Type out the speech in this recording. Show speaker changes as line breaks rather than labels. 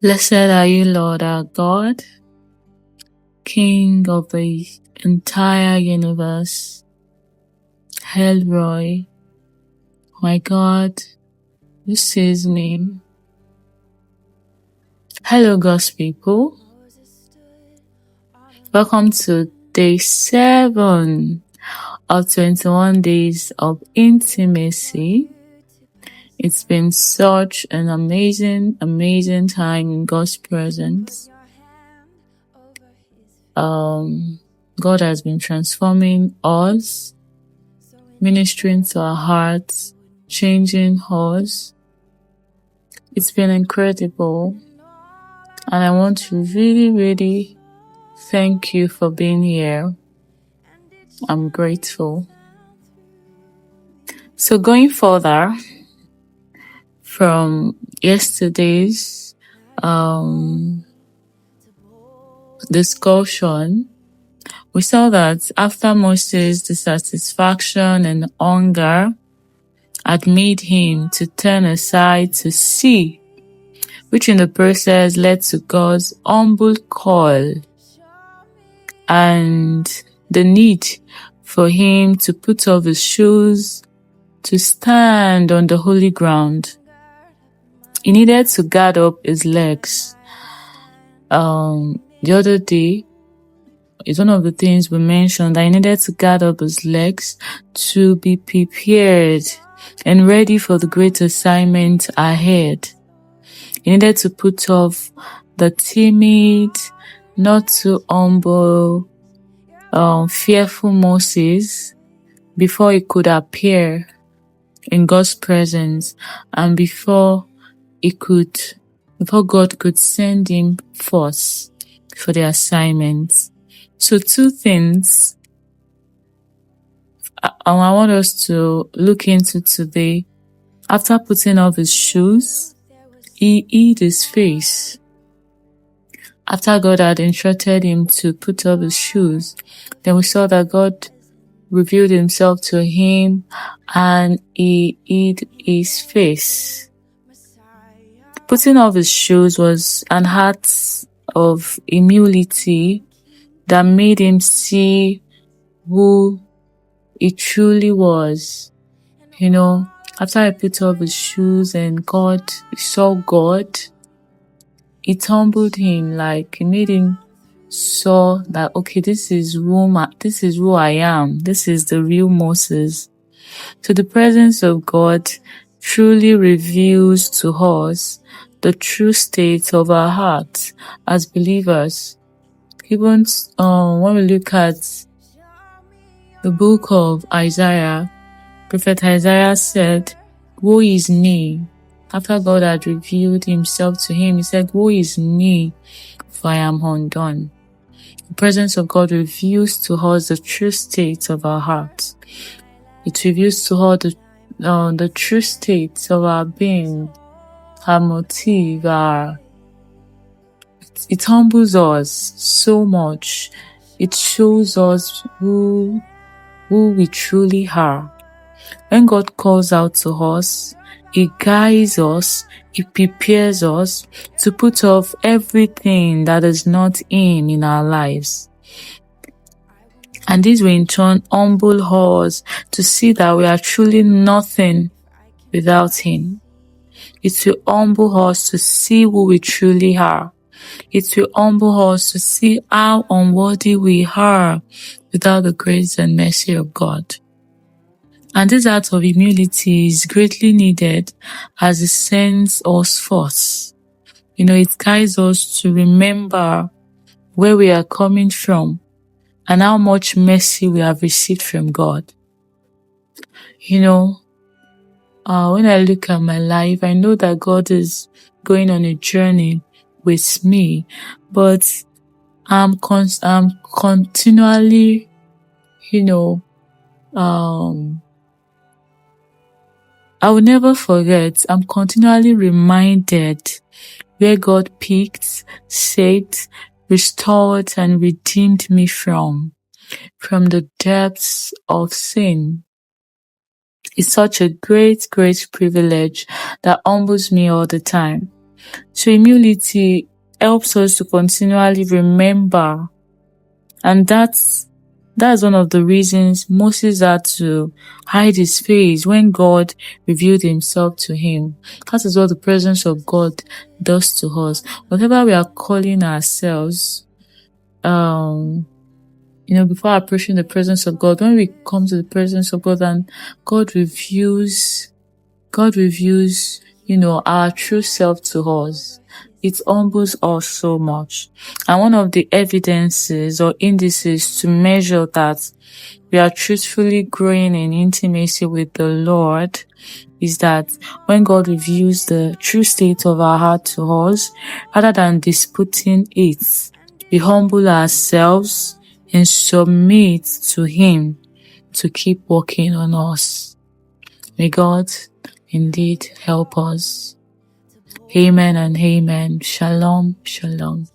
Blessed are you, Lord our God, King of the entire universe. Elroy, my God, who sees me. Hello, God's people. Welcome to day 7 of 21 days of intimacy. It's been such an amazing time in God's presence. God has been transforming us, ministering to our hearts, changing us. It's been incredible. And I want to really thank you for being here. I'm grateful. So going further from yesterday's discussion, we saw that after Moses' dissatisfaction and hunger had made him to turn aside to see, which in the process led to God's humble call and the need for him to put off his shoes to stand on the holy ground. He needed to guard up his legs. The other day, it's one of the things we mentioned, that he needed to guard up his legs to be prepared and ready for the great assignment ahead. He needed to put off the timid, not too humble, fearful Moses before he could appear in God's presence and before God could send him forth for the assignment. So 2 things I want us to look into today. After putting off his shoes, he hid his face. After God had instructed him to put off his shoes, then we saw that God revealed himself to him and he hid his face. Putting off his shoes was an act of humility that made him see who he truly was. After he put off his shoes and he saw God, it humbled him, like it made him saw that, okay, this is who I am. This is the real Moses. So the presence of God truly reveals to us the true state of our hearts as believers. Even when we look at the book of Isaiah, Prophet Isaiah said, "Woe is me." After God had revealed himself to him, he said, "Woe is me, for I am undone." The presence of God reveals to us the true state of our hearts. It reveals to us the true state of our being, our motive, it humbles us so much. It shows us who we truly are. When God calls out to us, He guides us, He prepares us to put off everything that is not Him in our lives. And this will in turn humble us to see that we are truly nothing without Him. It will humble us to see who we truly are. It will humble us to see how unworthy we are without the grace and mercy of God. And this act of humility is greatly needed as it sends us forth. It guides us to remember where we are coming from and how much mercy we have received from God. When I look at my life, I know that God is going on a journey with me, but I'm continually, I will never forget, I'm continually reminded where God picked, saved, restored, and redeemed me from the depths of sin. It's such a great privilege that humbles me all the time. So humility helps us to continually remember, and that's one of the reasons Moses had to hide his face when God revealed himself to him. That is what the presence of God does to us. Whatever we are calling ourselves, before approaching the presence of God, when we come to the presence of God and God reveals, our true self to us, it humbles us so much. And one of the evidences or indices to measure that we are truthfully growing in intimacy with the Lord is that when God reveals the true state of our heart to us, rather than disputing it, we humble ourselves and submit to Him to keep working on us. May God indeed help us. Amen and amen. Shalom, shalom.